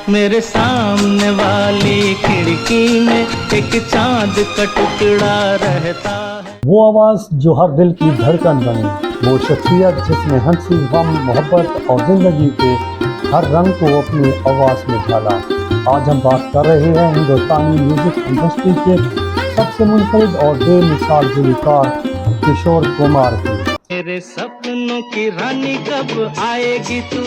मेरे सामने वाली खिड़की में एक चांद का टुकड़ा रहता है। वो आवाज़ जो हर दिल की धड़कन बनी, वो शख्सियत जिसने हंसी, गम, मोहब्बत और ज़िंदगी के हर रंग को अपनी आवाज़ में ढाला। आज हम बात कर रहे हैं हिंदुस्तानी म्यूज़िक इंडस्ट्री के सबसे मुनफरिद और बेमिसाल गुलकार किशोर कुमार की। मेरे सपनों की रानी कब आएगी तू,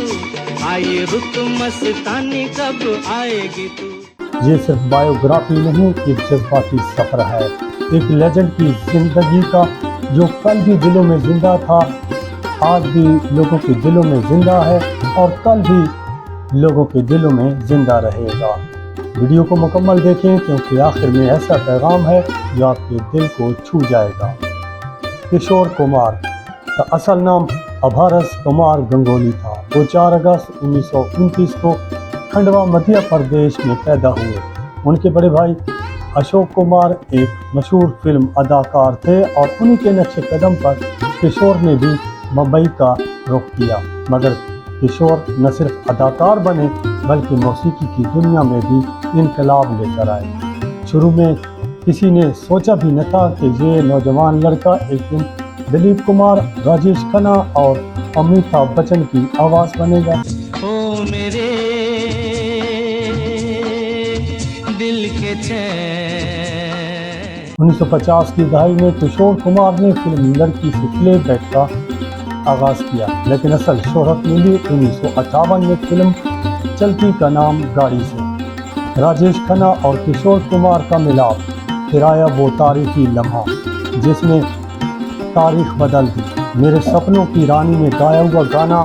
आए रुत मस्तानी कब आएगी तू। ये सिर्फ बायोग्राफी नहीं, एक जज्बाती सफ़र है, एक लेजेंड की ज़िंदगी का जो कल भी दिलों में जिंदा था, आज भी लोगों के दिलों में जिंदा है और कल भी लोगों के दिलों में जिंदा रहेगा। वीडियो को मुकम्मल देखें क्योंकि आखिर में ऐसा पैगाम है जो आपके दिल को छू जाएगा। किशोर कुमार का असल नाम अभारस कुमार गंगोली था। वो 4 अगस्त 1929 को खंडवा मध्य प्रदेश में पैदा हुए। उनके बड़े भाई अशोक कुमार एक मशहूर फिल्म अदाकार थे और उन्हीं के नक्शे कदम पर किशोर ने भी मुंबई का रुख किया। मगर किशोर न सिर्फ अदाकार बने बल्कि मौसीकी की दुनिया में भी इनकलाब लेकर आए। शुरू में किसी ने सोचा भी न था कि ये नौजवान लड़का एक दिन दिलीप कुमार, राजेश खन्ना और अमिताभ बच्चन की आवाज़ बनेगा। ओ मेरे दिल के चैन। 1950 की दहाई में किशोर कुमार ने फिल्म लड़की से प्लेबैक का आगाज़ किया, लेकिन असल शोहरत मिली 1958 में फिल्म चलती का नाम गाड़ी से। राजेश खन्ना और किशोर कुमार का मिलाप फिर आया वो तारीखी लम्हा जिसने तारीख बदल दी। मेरे सपनों की रानी में गाया हुआ गाना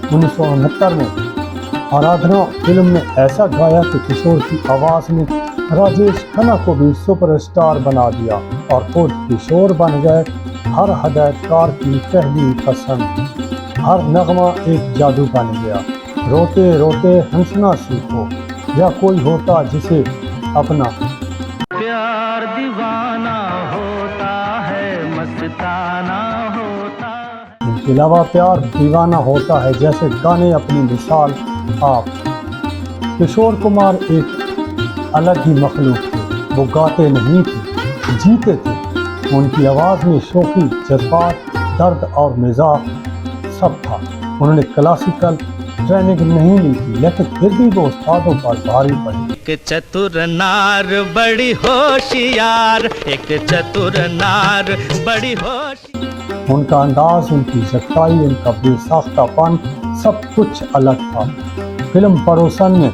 1969 में आराधना फिल्म में ऐसा गाया कि किशोर की आवाज़ ने राजेश खन्ना को भी सुपरस्टार बना दिया और खुद किशोर बन गए हर हदायतकार की पहली पसंद। हर नगमा एक जादू बन गया। रोते रोते हंसना सीखो या कोई होता जिसे अपना। प्यार दीवाना होता है, मस्ताना होता है। इनके अलावा प्यार दीवाना होता है जैसे गाने अपनी मिसाल आप। किशोर कुमार एक अलग ही मखलूक थे। वो गाते नहीं थे, जीते थे। उनकी आवाज़ में शौकी, जज्बात, दर्द और मिजाज सब था। उन्होंने क्लासिकल ट्रेनिंग नहीं ली थी, लेकिन फिर भी वो उस्तादों पर भारी पड़ी। एक चतुर नार बड़ी होशियार, एक चतुर नार बड़ी होशियार। उनका अंदाज, उनकी सख्ताई, उनका बेसाख्तापन सब कुछ अलग था। फिल्म पड़ोसन में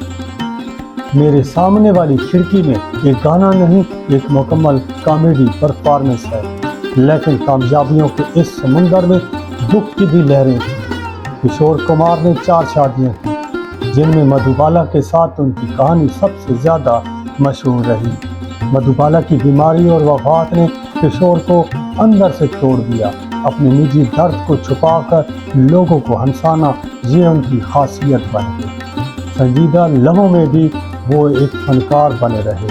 मेरे सामने वाली खिड़की में एक गाना नहीं, एक मुकम्मल कॉमेडी परफॉर्मेंस है, लेकिन कामयाबियों के इस समुंदर में दुख की भी लहरें थी। किशोर कुमार ने 4 शादियां की, जिनमें मधुबाला के साथ उनकी कहानी सबसे ज़्यादा मशहूर रही। मधुबाला की बीमारी और वफात ने किशोर को अंदर से तोड़ दिया। अपने निजी दर्द को छुपाकर लोगों को हंसाना, ये उनकी खासियत बन गई। संजीदा लम्हों में भी वो एक फनकार बने रहे।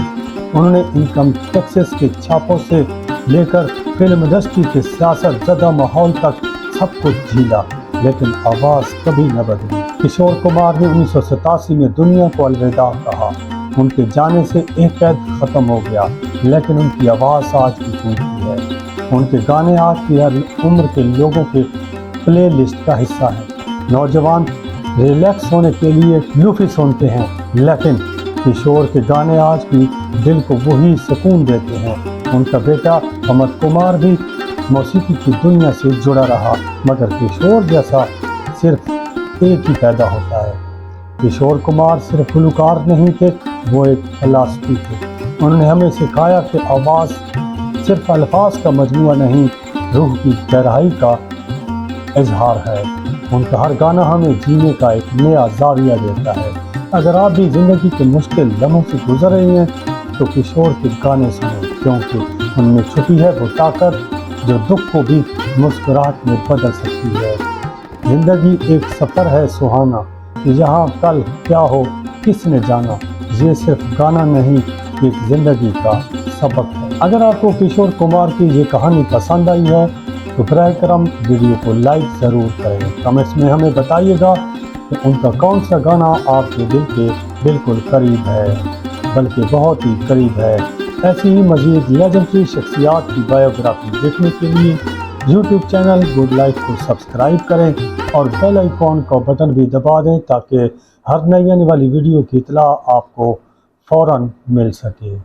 उन्होंने इनकम टैक्सेस के छापों से लेकर फिल्म इंडस्ट्री के सियासत ज़दा माहौल तक सब कुछ झीला, लेकिन आवाज़ कभी न बदली। किशोर कुमार ने 1987 में दुनिया को अलविदा कहा। उनके जाने से एक कैद ख़त्म हो गया, लेकिन उनकी आवाज़ आज भी गूंजती है। उनके गाने आज की हर उम्र के लोगों के प्ले लिस्ट का हिस्सा है। नौजवान रिलैक्स होने के लिए लूफी सुनते हैं, लेकिन किशोर के गाने आज भी दिल को वही सुकून देते हैं। उनका बेटा अमर कुमार भी मौसीकी की दुनिया से जुड़ा रहा, मगर किशोर जैसा सिर्फ एक ही पैदा होता है। किशोर कुमार सिर्फ गुलकार नहीं थे, वो एक फिलॉसफी थे। उन्होंने हमें सिखाया कि आवाज़ सिर्फ अल्फाज का मजमूआ नहीं, रूह की गहराई का इजहार है। उनका हर गाना हमें जीने का एक नया जाविया देता है। अगर आप भी ज़िंदगी के मुश्किल लम्हों से गुजर रहे हैं तो किशोर के गाने सुनो, क्योंकि उनमें छुपी है वो ताकत जो दुख को भी मुस्कुराहट में बदल सकती है। ज़िंदगी एक सफ़र है सुहाना, यहाँ कल क्या हो किसने जाना। ये सिर्फ गाना नहीं, एक ज़िंदगी का सबक है। अगर आपको किशोर कुमार की ये कहानी पसंद आई है तो बराए करम वीडियो को लाइक ज़रूर करें। कमेंट्स में हमें बताइएगा कि उनका कौन सा गाना आपके दिल के बिल्कुल करीब है, बल्कि बहुत ही करीब है। ऐसी ही मज़ीद लेजेंडरी शख्सियात की बायोग्राफी देखने के लिए यूट्यूब चैनल गुड लाइफ को सब्सक्राइब करें और बेल आइकॉन का बटन भी दबा दें ताकि हर नई आने वाली वीडियो की इत्तला आपको फ़ौरन मिल सके।